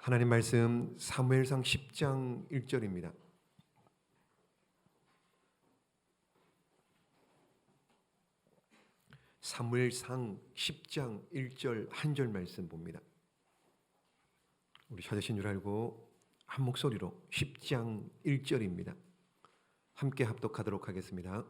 하나님 말씀 사무엘상 10장 1절입니다. 사무엘상 10장 1절 한 절 말씀 봅니다. 우리 찾으신 줄 알고 한 목소리로 10장 1절입니다. 함께 합독하도록 하겠습니다.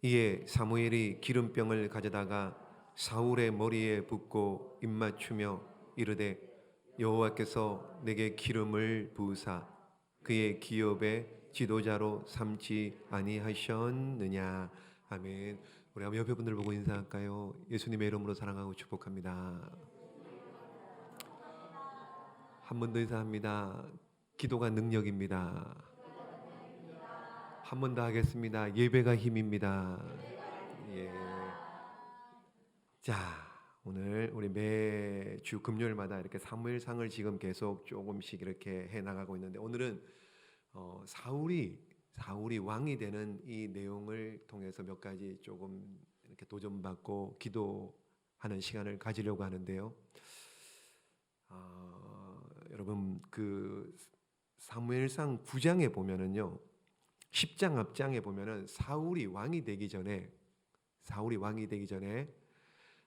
이에 사무엘이 기름병을 가져다가 사울의 머리에 붓고 입맞추며 이르되 여호와께서 내게 기름을 부으사 그의 기업의 지도자로 삼지 아니하셨느냐. 아멘. 우리 한번 옆에 분들 보고 인사할까요? 예수님의 이름으로 사랑하고 축복합니다. 한 번 더 인사합니다. 기도가 능력입니다. 한 번 더 하겠습니다. 예배가 힘입니다. 예. 자, 오늘 우리 매주 금요일마다 이렇게 사무엘상을 지금 계속 조금씩 이렇게 해 나가고 있는데, 오늘은 사울이 왕이 되는 이 내용을 통해서 몇 가지 조금 이렇게 도전받고 기도하는 시간을 가지려고 하는데요. 여러분, 그 사무엘상 9장에 보면은요, 10장 앞장에 보면은 사울이 왕이 되기 전에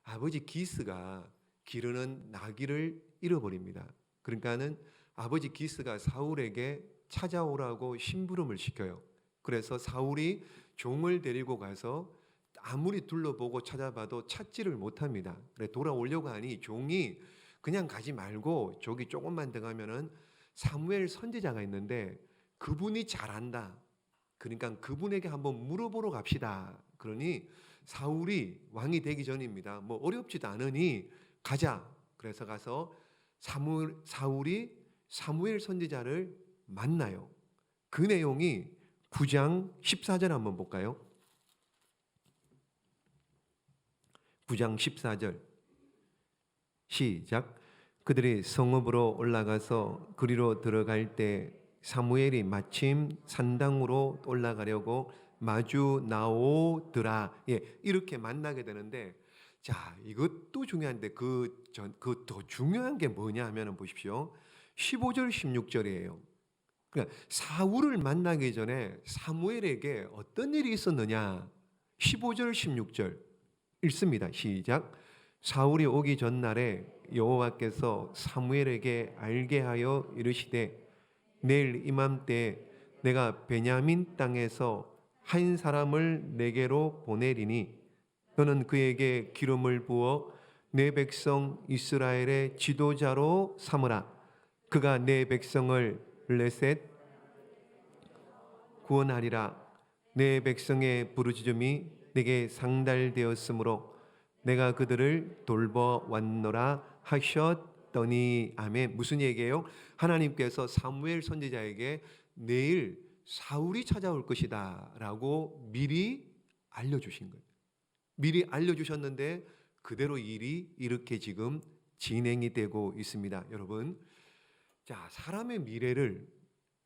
아버지 기스가 기르는 나귀를 잃어버립니다. 그러니까는 아버지 기스가 사울에게 찾아오라고 심부름을 시켜요. 그래서 사울이 종을 데리고 가서 아무리 둘러보고 찾아봐도 찾지를 못합니다. 그래 돌아오려고 하니 종이 그냥 가지 말고 저기 조금만 더 가면은 사무엘 선지자가 있는데 그분이 잘 안다. 그러니까 그분에게 한번 물어보러 갑시다. 그러니 사울이 왕이 되기 전입니다. 뭐 어렵지도 않으니 가자. 그래서 가서 사울이 사무엘 선지자를 만나요. 그 내용이 9장 14절 한번 볼까요? 9장 14절 시작. 그들이 성읍으로 올라가서 그리로 들어갈 때 사무엘이 마침 산당으로 올라가려고 마주 나오더라. 이렇게 만나게 되는데, 자, 이것도 중요한데 그 더 중요한 게 뭐냐 하면 보십시오. 15절 16절이에요. 그러니까 사울을 만나기 전에 사무엘에게 어떤 일이 있었느냐. 15절 16절 읽습니다. 시작. 사울이 오기 전날에 여호와께서 사무엘에게 알게 하여 이르시되 내일 이맘때에 내가 베냐민 땅에서 한 사람을 내게로 보내리니 너는 그에게 기름을 부어 내 백성 이스라엘의 지도자로 삼으라. 그가 내 백성을 블레셋 구원하리라. 내 백성의 부르짖음이 내게 상달되었으므로 내가 그들을 돌보았노라 하셨더니. 아멘. 무슨 얘기예요? 하나님께서 사무엘 선지자에게 내일 사울이 찾아올 것이다 라고 미리 알려주신 거예요. 미리 알려주셨는데 그대로 일이 이렇게 지금 진행이 되고 있습니다. 여러분, 자, 사람의 미래를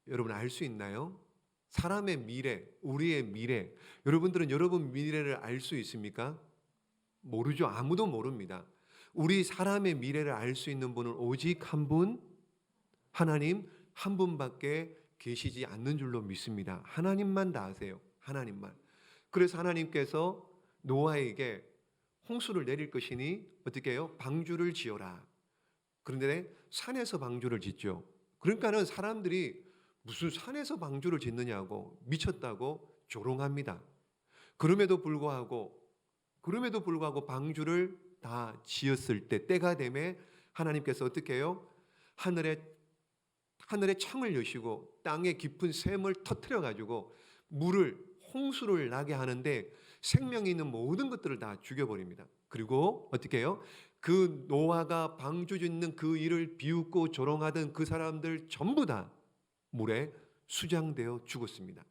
여러분 알 수 있나요? 사람의 미래, 우리의 미래, 여러분들은 여러분 미래를 알 수 있습니까? 모르죠. 아무도 모릅니다. 우리 사람의 미래를 알 수 있는 분은 오직 한 분, 하나님 한 분밖에 계시지 않는 줄로 믿습니다. 하나님만 다 아세요. 하나님만. 그래서 하나님께서 노아에게 홍수를 내릴 것이니 어떻게 해요? 방주를 지어라. 그런데 산에서 방주를 짓죠. 그러니까는 사람들이 무슨 산에서 방주를 짓느냐고 미쳤다고 조롱합니다. 그럼에도 불구하고 방주를 다 지었을 때 때가 되매 하나님께서 어떻게 해요? 하늘에 창을 여시고 땅에 깊은 샘을 터뜨려 가지고 홍수를 나게 하는데 생명이 있는 모든 것들을 다 죽여버립니다. 그리고 어떻게 해요? 그 노아가 방주 짓는 그 일을 비웃고 조롱하던 그 사람들 전부 다 물에 수장되어 죽었습니다.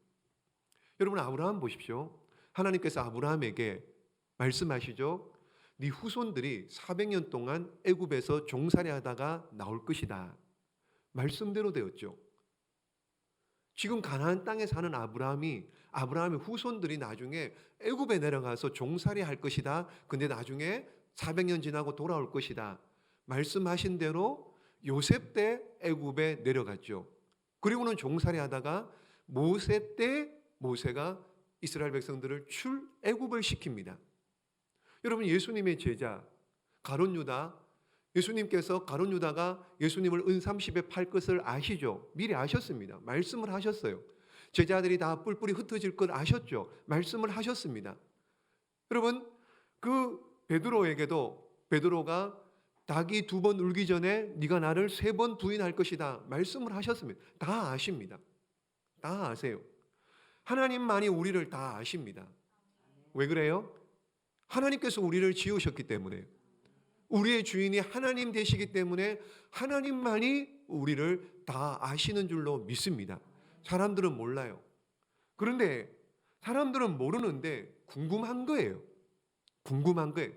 여러분, 아브라함 보십시오. 하나님께서 아브라함에게 말씀하시죠. 네 후손들이 400년 동안 애굽에서 종살이 하다가 나올 것이다. 말씀대로 되었죠. 지금 가나안 땅에 사는 아브라함의 후손들이 나중에 애굽에 내려가서 종살이 할 것이다. 근데 나중에 400년 지나고 돌아올 것이다. 말씀하신 대로 요셉 때 애굽에 내려갔죠. 그리고는 종살이 하다가 모세 때 모세가 이스라엘 백성들을 출애굽을 시킵니다. 여러분, 예수님의 제자 가룟 유다, 예수님께서 가룟 유다가 예수님을 은30에 팔 것을 아시죠? 미리 아셨습니다. 말씀을 하셨어요. 제자들이 다 뿔뿔이 흩어질 걸 아셨죠? 말씀을 하셨습니다. 여러분, 그 베드로가 닭이 2번 울기 전에 네가 나를 3번 부인할 것이다 말씀을 하셨습니다. 다 아십니다. 다 아세요. 하나님만이 우리를 다 아십니다. 왜 그래요? 하나님께서 우리를 지으셨기 때문에, 우리의 주인이 하나님 되시기 때문에 하나님만이 우리를 다 아시는 줄로 믿습니다. 사람들은 몰라요. 그런데 사람들은 모르는데 궁금한 거예요. 궁금한 거예요.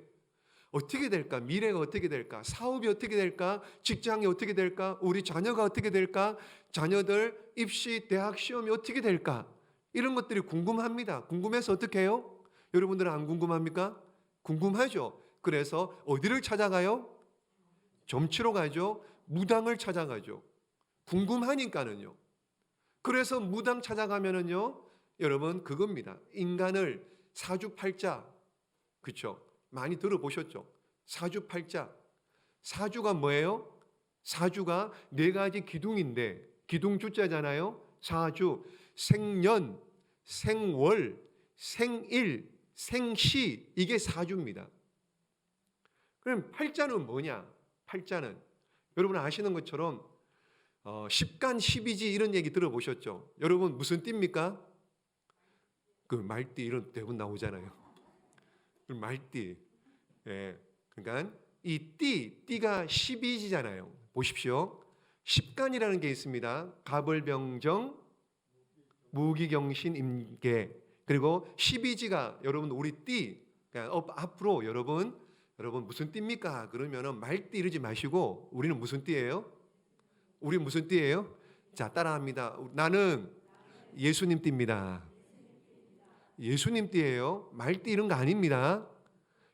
어떻게 될까? 미래가 어떻게 될까? 사업이 어떻게 될까? 직장이 어떻게 될까? 우리 자녀가 어떻게 될까? 자녀들 입시, 대학 시험이 어떻게 될까? 이런 것들이 궁금합니다. 궁금해서 어떻게 해요? 여러분들은 안 궁금합니까? 궁금하죠. 그래서 어디를 찾아가요? 점치러 가죠. 무당을 찾아가죠. 궁금하니까는요. 그래서 무당 찾아가면은요, 여러분 그겁니다. 인간을 사주팔자, 그렇죠? 많이 들어보셨죠? 사주팔자. 사주가 뭐예요? 사주가 4가지 기둥인데, 기둥주자잖아요. 사주, 생년, 생월, 생일, 생시, 이게 사주입니다. 그럼 팔자는 뭐냐? 팔자는 여러분 아시는 것처럼 10간 12지 이런 얘기 들어보셨죠? 여러분 무슨 띠입니까? 그 말띠 이런 대본 나오잖아요. 그 말띠. 예. 그러니까 이 띠가 12지잖아요. 보십시오. 10간이라는 게 있습니다. 갑을병정, 무기경신, 임계. 그리고 12지가 여러분 우리 띠. 그러니까 앞으로 여러분 무슨 띠입니까? 그러면은 말띠 이러지 마시고 우리는 무슨 띠예요? 우리 무슨 띠예요? 자, 따라합니다. 나는 예수님 띠입니다. 예수님 띠예요. 말띠 이런 거 아닙니다.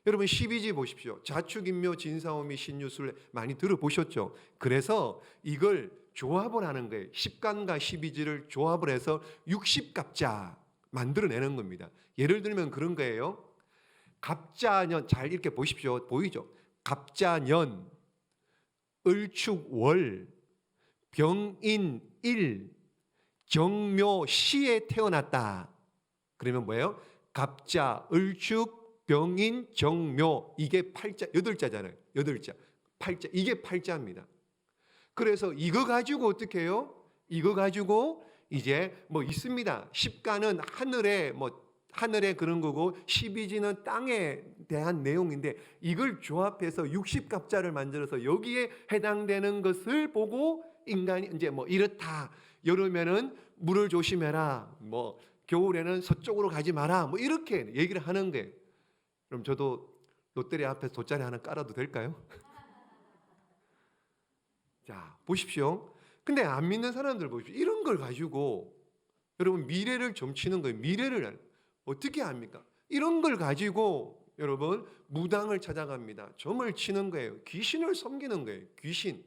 여러분 12지 보십시오. 자축인묘 진사오미 신유술 많이 들어보셨죠? 그래서 이걸 조합을 하는 거예요. 10간과 12지를 조합을 해서 60갑자 만들어내는 겁니다. 예를 들면 그런 거예요. 갑자년, 잘 이렇게 보십시오. 보이죠? 갑자년, 을축월, 병인일, 정묘시에 태어났다. 그러면 뭐예요? 갑자, 을축, 병인, 정묘. 이게 팔자, 8자잖아요. 8자. 팔자. 이게 팔자입니다. 그래서 이거 가지고 어떻게 해요? 이거 가지고 이제 뭐 있습니다. 10간은 하늘에 그런 거고 12지는 땅에 대한 내용인데 이걸 조합해서 60갑자를 만들어서 여기에 해당되는 것을 보고 인간이 이제 뭐 이렇다. 여름에는 물을 조심해라. 뭐 겨울에는 서쪽으로 가지 마라. 뭐 이렇게 얘기를 하는 거예요. 그럼 저도 롯데리아 앞에 돗자리 하나 깔아도 될까요? 자, 보십시오. 근데 안 믿는 사람들 보십시오. 이런 걸 가지고 여러분 미래를 점치는 거예요. 미래를 어떻게 합니까? 이런 걸 가지고 여러분 무당을 찾아갑니다. 점을 치는 거예요. 귀신을 섬기는 거예요. 귀신.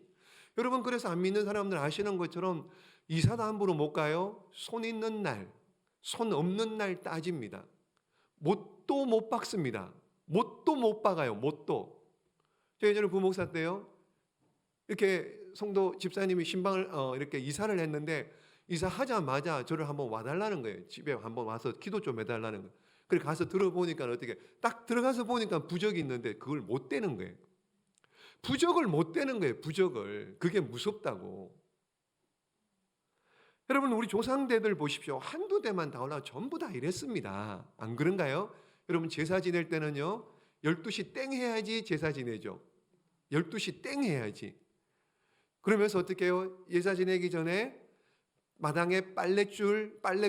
여러분 그래서 안 믿는 사람들 아시는 것처럼 이사도 함부로 못 가요. 손 있는 날, 손 없는 날 따집니다. 못도 못 박습니다. 못도 못 박아요. 못도. 제가 예전에 부목사 때요. 이렇게 성도 집사님이 신방을 이렇게 이사를 했는데 이사하자마자 저를 한번 와달라는 거예요. 집에 한번 와서 기도 좀 해달라는 거예요. 그래 가서 들어보니까 어떻게 딱 들어가서 보니까 부적이 있는데 그걸 못 떼는 거예요. 부적을 못 떼는 거예요. 부적을. 그게 무섭다고. 여러분 우리 조상대들 보십시오. 한두 대만 다 올라가 전부 다 이랬습니다. 안 그런가요? 여러분 제사 지낼 때는요. 12시 땡 해야지 제사 지내죠. 12시 땡 해야지. 그러면서 어떻게 해요? 제사 지내기 전에 마당에 빨래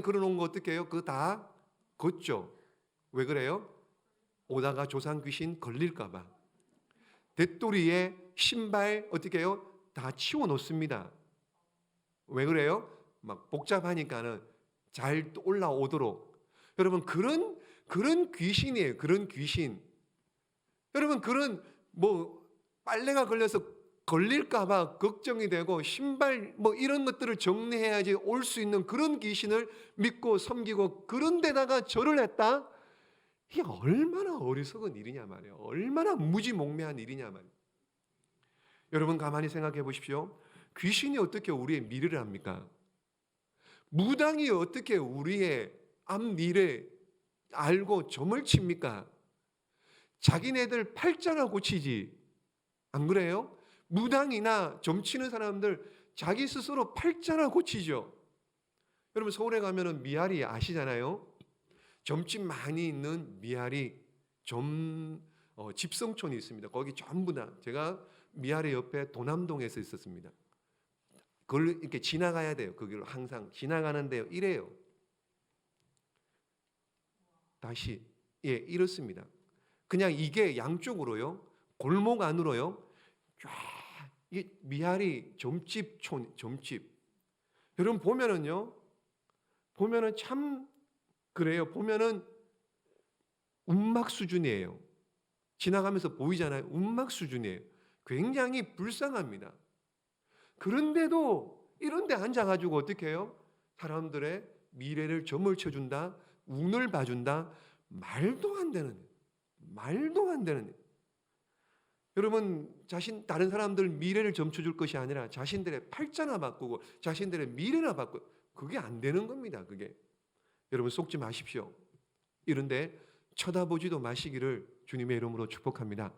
걸어놓은 거 어떻게 해요? 그거 다 걷죠. 왜 그래요? 오다가 조상 귀신 걸릴까 봐. 대토리에 신발 어떻게 해요? 다 치워놓습니다. 왜 그래요? 막 복잡하니까는 잘 올라오도록. 여러분 그런 귀신이에요. 그런 귀신. 여러분 그런 뭐 빨래가 걸려서 걸릴까봐 걱정이 되고 신발 뭐 이런 것들을 정리해야지 올 수 있는 그런 귀신을 믿고 섬기고 그런 데다가 절을 했다? 이게 얼마나 어리석은 일이냐 말이에요. 얼마나 무지몽매한 일이냐 말이에요. 여러분 가만히 생각해 보십시오. 귀신이 어떻게 우리의 미래를 합니까? 무당이 어떻게 우리의 앞 미래 알고 점을 칩니까? 자기네들 팔자나 고치지. 안 그래요? 무당이나 점치는 사람들 자기 스스로 팔자나 고치죠. 여러분 서울에 가면은 미아리 아시잖아요. 점집 많이 있는 미아리 집성촌이 있습니다. 거기 전부 다 제가 미아리 옆에 도남동에서 있었습니다. 그걸 이렇게 지나가야 돼요. 거기를 항상 지나가는데요. 이래요. 다시 이렇습니다. 그냥 이게 양쪽으로요. 골목 안으로요. 이 미아리 점집. 여러분 보면은요. 보면은 참 그래요. 보면은 운막 수준이에요. 지나가면서 보이잖아요. 운막 수준이에요. 굉장히 불쌍합니다. 그런데도 이런 데 앉아가지고 어떻게 해요? 사람들의 미래를 점을 쳐준다. 운을 봐준다. 말도 안 되는 여러분 다른 사람들 미래를 점쳐줄 것이 아니라 자신들의 팔자나 바꾸고 자신들의 미래나 바꾸고 그게 안 되는 겁니다. 그게 여러분 속지 마십시오. 이런데 쳐다보지도 마시기를 주님의 이름으로 축복합니다.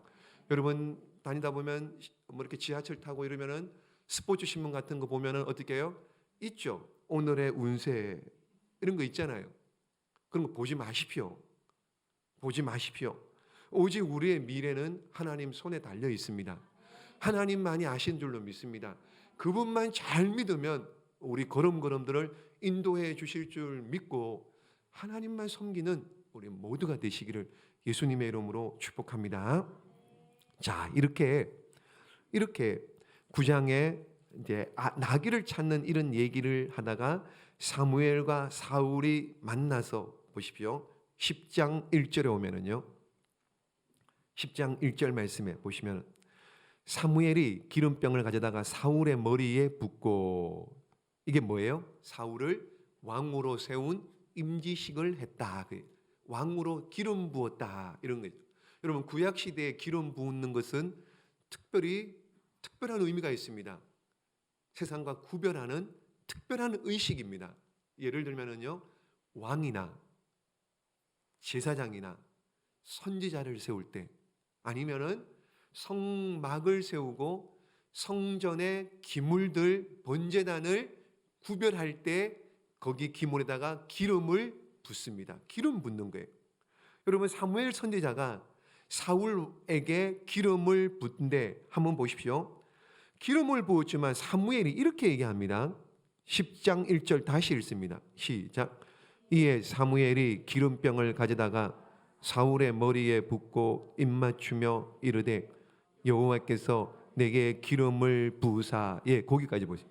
여러분 다니다 보면 뭐 이렇게 지하철 타고 이러면은 스포츠 신문 같은 거 보면은 어떻게 해요? 있죠. 오늘의 운세 이런 거 있잖아요. 그런 거 보지 마십시오. 오직 우리의 미래는 하나님 손에 달려 있습니다. 하나님만이 아신 줄로 믿습니다. 그분만 잘 믿으면 우리 걸음걸음들을 인도해 주실 줄 믿고 하나님만 섬기는 우리 모두가 되시기를 예수님의 이름으로 축복합니다. 자, 이렇게 9장에 이제 나귀를 찾는 이런 얘기를 하다가 사무엘과 사울이 만나서 보십시오. 10장 1절에 오면은요. 10장 1절 말씀에 보시면 사무엘이 기름병을 가져다가 사울의 머리에 붓고 이게 뭐예요? 사울을 왕으로 세운 임지식을 했다. 왕으로 기름 부었다. 이런 거죠. 여러분 구약 시대에 기름 부는 것은 특별한 의미가 있습니다. 세상과 구별하는 특별한 의식입니다. 예를 들면은요. 왕이나 제사장이나 선지자를 세울 때 아니면은 성막을 세우고 성전의 기물들 번제단을 구별할 때 거기 기물에다가 기름을 붓습니다. 기름 붓는 거예요. 여러분 사무엘 선지자가 사울에게 기름을 붓는데 한번 보십시오. 기름을 부었지만 사무엘이 이렇게 얘기합니다. 10장 1절 다시 읽습니다. 시작. 이에 사무엘이 기름병을 가져다가 사울의 머리에 붓고 입맞추며 이르되 여호와께서 내게 기름을 부으사. 거기까지 보세요.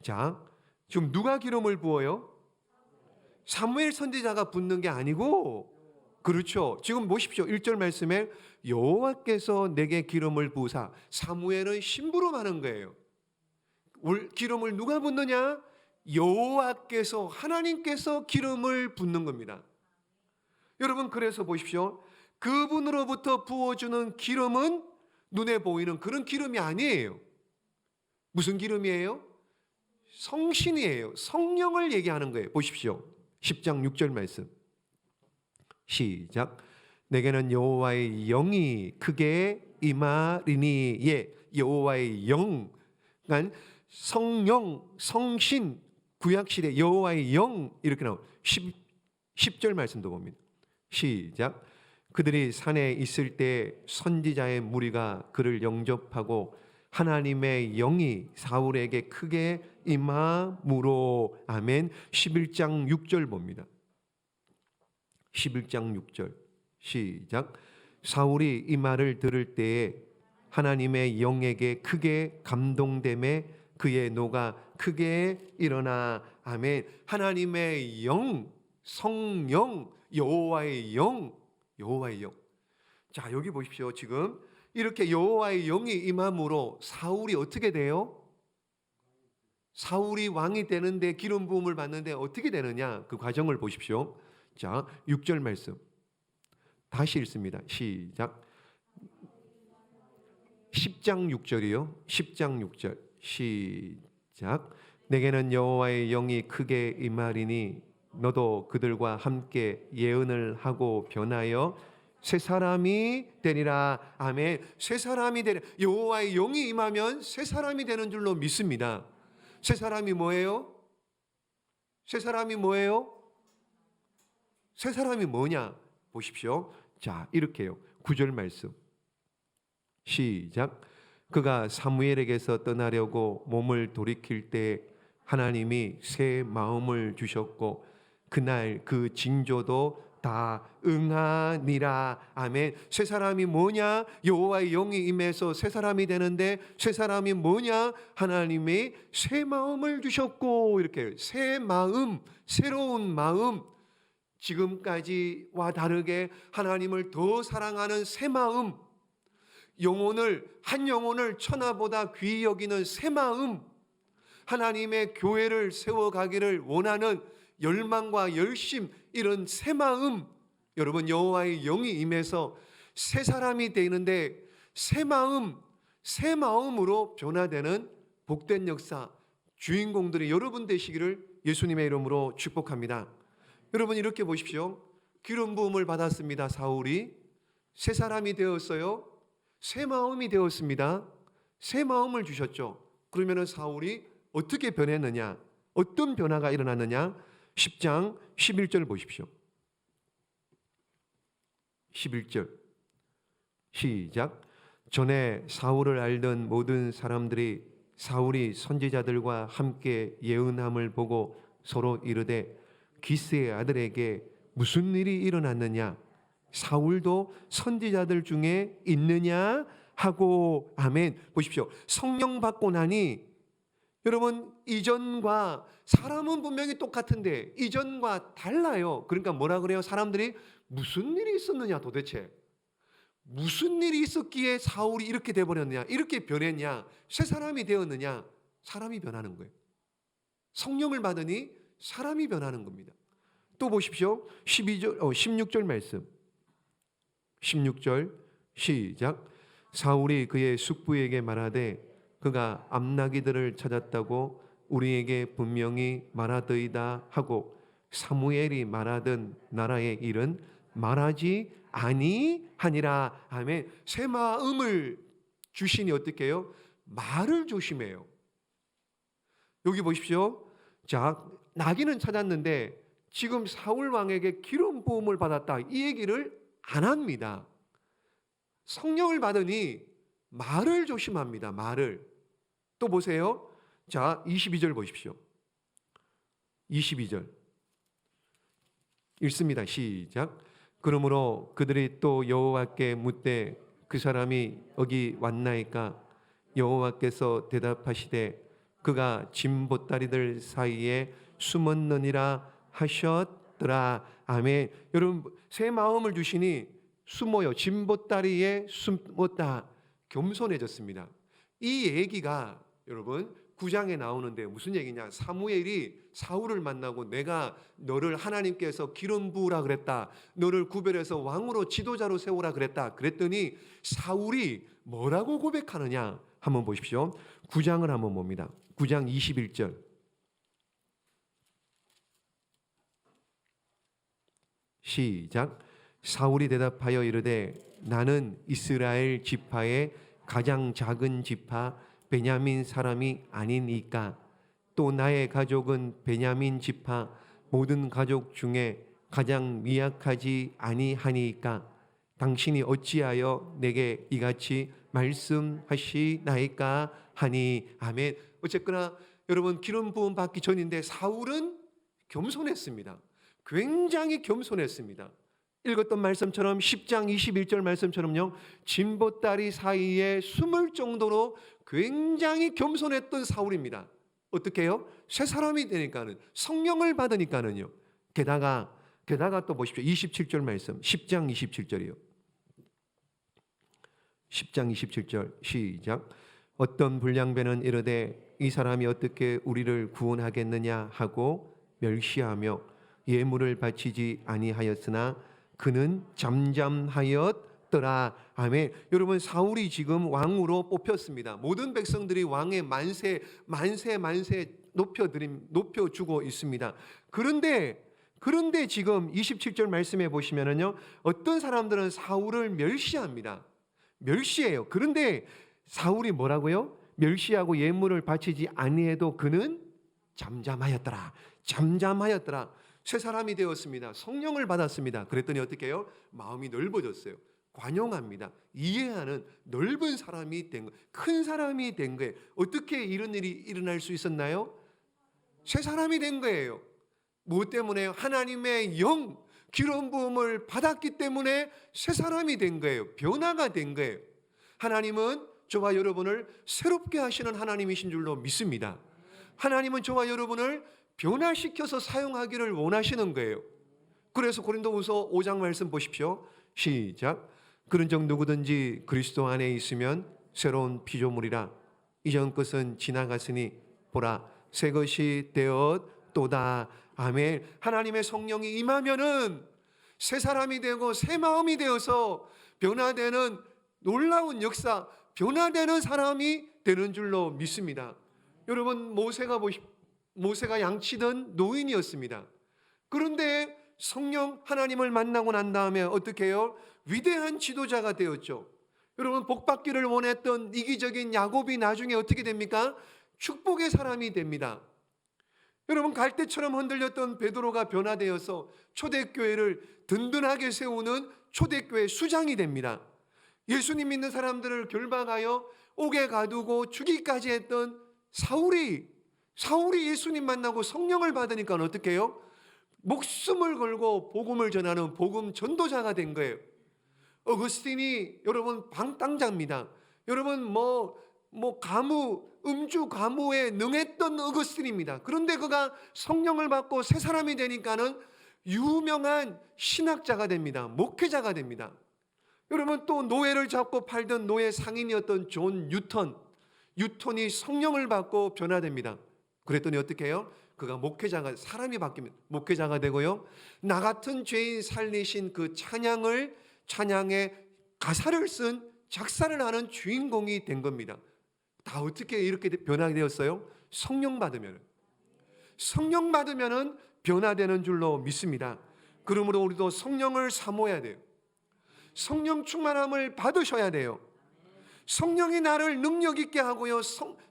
자, 지금 누가 기름을 부어요? 사무엘 선지자가 붓는 게 아니고, 그렇죠. 지금 보십시오. 1절 말씀에 여호와께서 내게 기름을 부으사. 사무엘은 심부름하는 거예요. 기름을 누가 붓느냐? 여호와께서, 하나님께서 기름을 붓는 겁니다. 여러분 그래서 보십시오. 그분으로부터 부어주는 기름은 눈에 보이는 그런 기름이 아니에요. 무슨 기름이에요? 성신이에요. 성령을 얘기하는 거예요. 보십시오. 10장 6절 말씀 시작. 내게는 여호와의 영이 크게 임하리니. 여호와의 영, 그러니까 성령, 성신, 구약시대 여호와의 영 이렇게 나오고 10절 말씀도 봅니다. 시작. 그들이 산에 있을 때 선지자의 무리가 그를 영접하고 하나님의 영이 사울에게 크게 임함으로. 아멘. 11장 6절 봅니다. 11장 6절 시작. 사울이 이 말을 들을 때에 하나님의 영에게 크게 감동됨에 그의 노가 크게 일어나. 아멘. 하나님의 영, 성령, 여호와의 영. 자, 여기 보십시오. 지금 이렇게 여호와의 영이 임함으로 사울이 어떻게 돼요? 사울이 왕이 되는데 기름 부음을 받는데 어떻게 되느냐? 그 과정을 보십시오. 자, 6절 말씀 다시 읽습니다. 시작. 10장 6절이요. 10장 6절 시작. 내게는 여호와의 영이 크게 임하리니 너도 그들과 함께 예언을 하고 변하여 새 사람이 되리라. 아멘. 새 사람이 되리라. 여호와의 영이 임하면 새 사람이 되는 줄로 믿습니다. 새 사람이 뭐예요? 새 사람이 뭐예요? 새 사람이 뭐냐? 보십시오. 자, 이렇게요. 9절 말씀 시작. 그가 사무엘에게서 떠나려고 몸을 돌이킬 때 하나님이 새 마음을 주셨고 그날 그 징조도 다 응하니라. 아멘. 새 사람이 뭐냐? 여호와의 영이 임해서 새 사람이 되는데 새 사람이 뭐냐? 하나님이 새 마음을 주셨고, 이렇게 새 마음, 새로운 마음, 지금까지와 다르게 하나님을 더 사랑하는 새 마음, 한 영혼을 천하보다 귀히 여기는 새 마음, 하나님의 교회를 세워가기를 원하는 열망과 열심, 이런 새 마음, 여러분 여호와의 영이 임해서 새 사람이 되는데 새 마음, 새 마음으로 변화되는 복된 역사, 주인공들이 여러분 되시기를 예수님의 이름으로 축복합니다. 여러분 이렇게 보십시오. 기름 부음을 받았습니다. 사울이 새 사람이 되었어요. 새 마음이 되었습니다. 새 마음을 주셨죠. 그러면 사울이 어떻게 변했느냐? 어떤 변화가 일어났느냐? 10장 11절 보십시오. 11절 시작. 전에 사울을 알던 모든 사람들이 사울이 선지자들과 함께 예언함을 보고 서로 이르되 기스의 아들에게 무슨 일이 일어났느냐? 사울도 선지자들 중에 있느냐? 하고. 아멘. 보십시오. 성령 받고 나니 여러분 이전과, 사람은 분명히 똑같은데 이전과 달라요. 그러니까 뭐라 그래요? 사람들이 무슨 일이 있었느냐, 도대체 무슨 일이 있었기에 사울이 이렇게 돼버렸느냐, 이렇게 변했냐, 새 사람이 되었느냐? 사람이 변하는 거예요. 성령을 받으니 사람이 변하는 겁니다. 또 보십시오. 16절 말씀 16절 시작. 사울이 그의 숙부에게 말하되 그가 암나기들을 찾았다고 우리에게 분명히 말하더이다 하고 사무엘이 말하던 나라의 일은 말하지 아니하니라. 아멘. 새 마음을 주시니 어떻게 해요? 말을 조심해요. 여기 보십시오. 자, 나귀는 찾았는데 지금 사울 왕에게 기름 부음을 받았다, 이 얘기를 안 합니다. 성령을 받으니 말을 조심합니다. 말을. 또 보세요. 자, 22절 보십시오. 22절 읽습니다. 시작. 그러므로 그들이 또 여호와께 묻되 그 사람이 여기 왔나이까? 여호와께서 대답하시되 그가 짐 보따리들 사이에 숨었느니라 하셨더라. 아멘. 여러분 새 마음을 주시니 숨어요. 짐 보따리에 숨었다. 겸손해졌습니다. 이 얘기가 여러분 9장에 나오는데 무슨 얘기냐? 사무엘이 사울을 만나고 내가 너를 하나님께서 기름 부으라 그랬다, 너를 구별해서 왕으로 지도자로 세우라 그랬다 그랬더니 사울이 뭐라고 고백하느냐 한번 보십시오. 9장을 한번 봅니다. 9장 21절 시작. 사울이 대답하여 이르되 나는 이스라엘 지파의 가장 작은 지파 베냐민 사람이 아니니까 또 나의 가족은 베냐민 지파 모든 가족 중에 가장 미약하지 아니하니까 당신이 어찌하여 내게 이같이 말씀하시나이까 하니. 아멘. 어쨌거나 여러분 기름 부음 받기 전인데 사울은 겸손했습니다. 굉장히 겸손했습니다. 읽었던 말씀처럼 10장 21절 말씀처럼요, 진보다리 사이에 숨을 정도로 굉장히 겸손했던 사울입니다. 어떻게 해요? 새 사람이 되니까는, 성령을 받으니까는요. 게다가 또 보십시오. 27절 말씀 10장 27절이요. 10장 27절 시작. 어떤 불량배는 이르되 이 사람이 어떻게 우리를 구원하겠느냐 하고 멸시하며 예물을 바치지 아니하였으나 그는 잠잠하였더라. 아멘. 여러분, 사울이 지금 왕으로 뽑혔습니다. 모든 백성들이 왕의 만세 높여주고 있습니다. 그런데 지금 27절 말씀해 보시면은요, 어떤 사람들은 사울을 멸시합니다. 멸시해요. 그런데 사울이 뭐라고요? 멸시하고 예물을 바치지 아니해도 그는 잠잠하였더라. 잠잠하였더라. 새 사람이 되었습니다. 성령을 받았습니다. 그랬더니 어떻게 해요? 마음이 넓어졌어요. 관용합니다. 이해하는 넓은 사람이 된 거예요. 큰 사람이 된 거예요. 어떻게 이런 일이 일어날 수 있었나요? 새 사람이 된 거예요. 무엇 때문에요? 하나님의 영, 기름 부음을 받았기 때문에 새 사람이 된 거예요. 변화가 된 거예요. 하나님은 저와 여러분을 새롭게 하시는 하나님이신 줄로 믿습니다. 하나님은 저와 여러분을 변화시켜서 사용하기를 원하시는 거예요. 그래서 고린도후서 5장 말씀 보십시오. 시작. 그런즉 누구든지 그리스도 안에 있으면 새로운 피조물이라. 이전 것은 지나갔으니 보라 새 것이 되었도다. 아멘. 하나님의 성령이 임하면은 새 사람이 되고 새 마음이 되어서 변화되는 놀라운 역사, 변화되는 사람이 되는 줄로 믿습니다. 여러분, 모세가 양치던 노인이었습니다. 그런데 성령 하나님을 만나고 난 다음에 어떻게 해요? 위대한 지도자가 되었죠. 여러분, 복받기를 원했던 이기적인 야곱이 나중에 어떻게 됩니까? 축복의 사람이 됩니다. 여러분, 갈대처럼 흔들렸던 베드로가 변화되어서 초대교회를 든든하게 세우는 초대교회 수장이 됩니다. 예수님 믿는 사람들을 결박하여 옥에 가두고 죽이기까지 했던 사울이 예수님 만나고 성령을 받으니까 어떻게 해요? 목숨을 걸고 복음을 전하는 복음 전도자가 된 거예요. 어거스틴이 여러분 방탕자입니다. 여러분 음주 가무에 능했던 어거스틴입니다. 그런데 그가 성령을 받고 새 사람이 되니까는 유명한 신학자가 됩니다. 목회자가 됩니다. 여러분, 또 노예를 잡고 팔던 노예 상인이었던 존 뉴턴이 성령을 받고 변화됩니다. 그랬더니 어떻게 해요? 그가 사람이 바뀝니다. 목회자가 되고요. 나 같은 죄인 살리신 그 찬양의 가사를 쓴 작사를 하는 주인공이 된 겁니다. 다 어떻게 이렇게 변하게 되었어요? 성령 받으면 변화되는 줄로 믿습니다. 그러므로 우리도 성령을 사모해야 돼요. 성령 충만함을 받으셔야 돼요. 성령이 나를 능력 있게 하고요,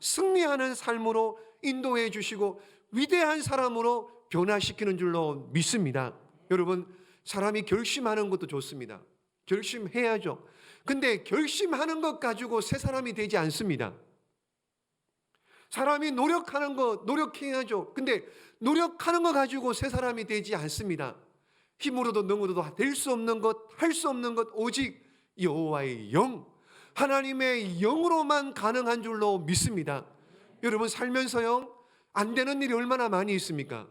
승리하는 삶으로 인도해 주시고 위대한 사람으로 변화시키는 줄로 믿습니다. 여러분, 사람이 결심하는 것도 좋습니다. 결심해야죠. 근데 결심하는 것 가지고 새 사람이 되지 않습니다. 사람이 노력해야죠. 근데 노력하는 것 가지고 새 사람이 되지 않습니다. 힘으로도 능으로도 될 수 없는 것, 할 수 없는 것, 오직 여호와의 영, 하나님의 영으로만 가능한 줄로 믿습니다. 여러분, 살면서요, 안 되는 일이 얼마나 많이 있습니까?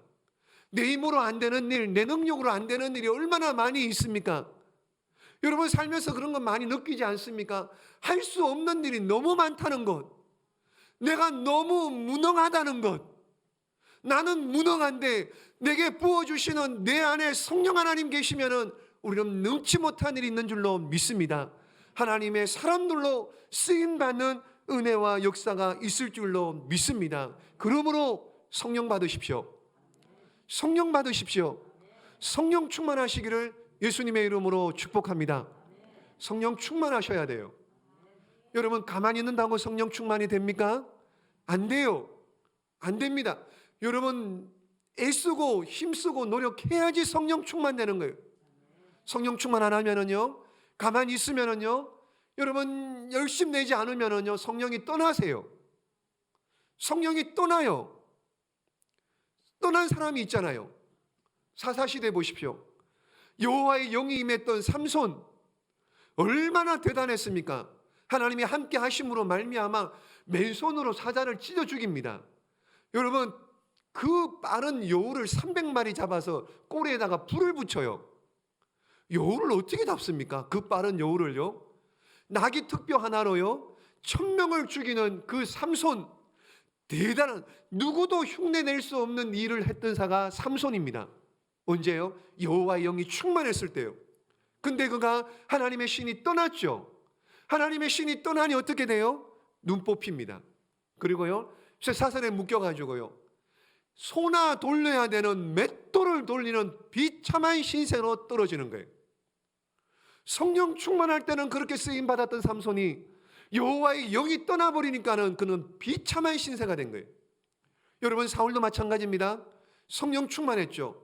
내 힘으로 안 되는 일, 내 능력으로 안 되는 일이 얼마나 많이 있습니까? 여러분, 살면서 그런 거 많이 느끼지 않습니까? 할 수 없는 일이 너무 많다는 것, 내가 너무 무능하다는 것, 나는 무능한데 내게 부어주시는 내 안에 성령 하나님 계시면은 우리는 능치 못한 일이 있는 줄로 믿습니다. 하나님의 사람들로 쓰임받는 은혜와 역사가 있을 줄로 믿습니다. 그러므로 성령 받으십시오. 성령 받으십시오. 성령 충만하시기를 예수님의 이름으로 축복합니다. 성령 충만하셔야 돼요. 여러분, 가만히 있는다고 성령 충만이 됩니까? 안 돼요. 안 됩니다. 여러분, 애쓰고 힘쓰고 노력해야지 성령 충만되는 거예요. 성령 충만 안 하면은요, 가만히 있으면은요, 여러분 열심 내지 않으면은요, 성령이 떠나세요. 성령이 떠나요. 떠난 사람이 있잖아요. 사사시대 보십시오. 여호와의 영이 임했던 삼손, 얼마나 대단했습니까? 하나님이 함께 하심으로 말미암아 맨손으로 사자를 찢어 죽입니다. 여러분, 그 빠른 여우를 300마리 잡아서 꼬리에다가 불을 붙여요. 여우를 어떻게 잡습니까? 그 빠른 여우를요. 나귀 특뼈 하나로요 1000명을 죽이는 그 삼손, 대단한, 누구도 흉내낼 수 없는 일을 했던 자가 삼손입니다. 언제요? 여호와의 영이 충만했을 때요. 근데 그가 하나님의 신이 떠났죠. 하나님의 신이 떠나니 어떻게 돼요? 눈 뽑힙니다. 그리고요 쇠사슬에 묶여가지고요 소나 돌려야 되는 맷돌을 돌리는 비참한 신세로 떨어지는 거예요. 성령 충만할 때는 그렇게 쓰임 받았던 삼손이 여호와의 영이 떠나버리니까는 그는 비참한 신세가 된 거예요. 여러분, 사울도 마찬가지입니다. 성령 충만했죠.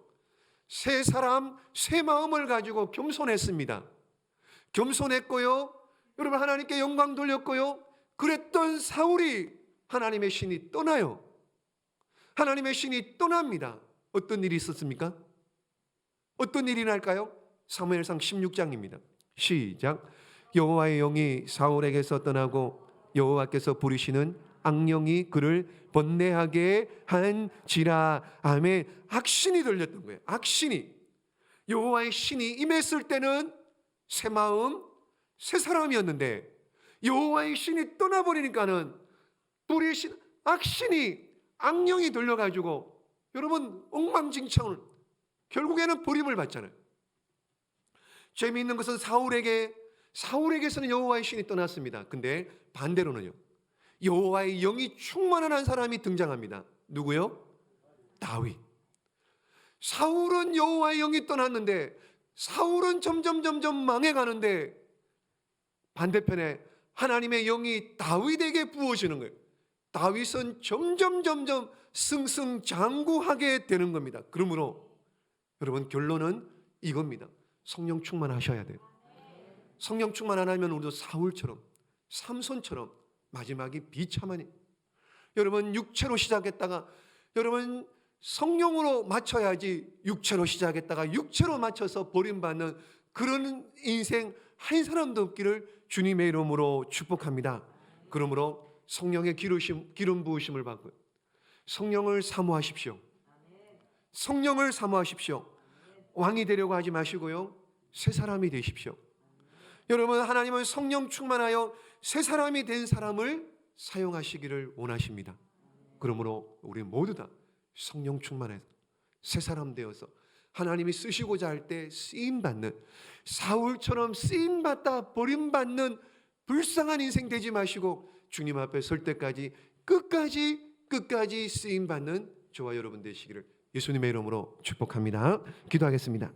새 사람, 새 마음을 가지고 겸손했습니다. 겸손했고요, 여러분 하나님께 영광 돌렸고요. 그랬던 사울이 하나님의 신이 떠나요. 하나님의 신이 떠납니다. 어떤 일이 있었습니까? 어떤 일이 날까요? 사무엘상 16장입니다. 시작. 여호와의 영이 사울에게서 떠나고 여호와께서 부르시는 악령이 그를 번뇌하게 한지라. 아멘. 악신이 들렸던 거예요. 악신이. 여호와의 신이 임했을 때는 새 마음, 새 사람이었는데 여호와의 신이 떠나버리니까는 부르신 악신이, 악령이 들려가지고 여러분 엉망진창을, 결국에는 버림을 받잖아요. 재미있는 것은 사울에게서는 여호와의 신이 떠났습니다. 근데 반대로는요 여호와의 영이 충만한 한 사람이 등장합니다. 누구요? 다윗. 사울은 여호와의 영이 떠났는데 사울은 점점 망해가는데 반대편에 하나님의 영이 다윗에게 부어지는 거예요. 다윗은 점점 승승장구하게 되는 겁니다. 그러므로 여러분 결론은 이겁니다. 성령 충만하셔야 돼요. 성령 충만 안 하면 우리도 사울처럼, 삼손처럼 마지막이 비참하니. 여러분 육체로 시작했다가 여러분 성령으로 맞춰야지 육체로 시작했다가 육체로 맞춰서 버림받는 그런 인생 한 사람도 없기를 주님의 이름으로 축복합니다. 그러므로 성령의 기름 부으심을 받고 성령을 사모하십시오. 성령을 사모하십시오. 왕이 되려고 하지 마시고요 새 사람이 되십시오. 여러분 하나님은 성령 충만하여 새 사람이 된 사람을 사용하시기를 원하십니다. 그러므로 우리 모두 다 성령 충만해서 새 사람 되어서 하나님이 쓰시고자 할 때 쓰임받는, 사울처럼 쓰임받다 버림받는 불쌍한 인생 되지 마시고 주님 앞에 설 때까지 끝까지 쓰임받는 저와 여러분 되시기를 예수님의 이름으로 축복합니다. 기도하겠습니다.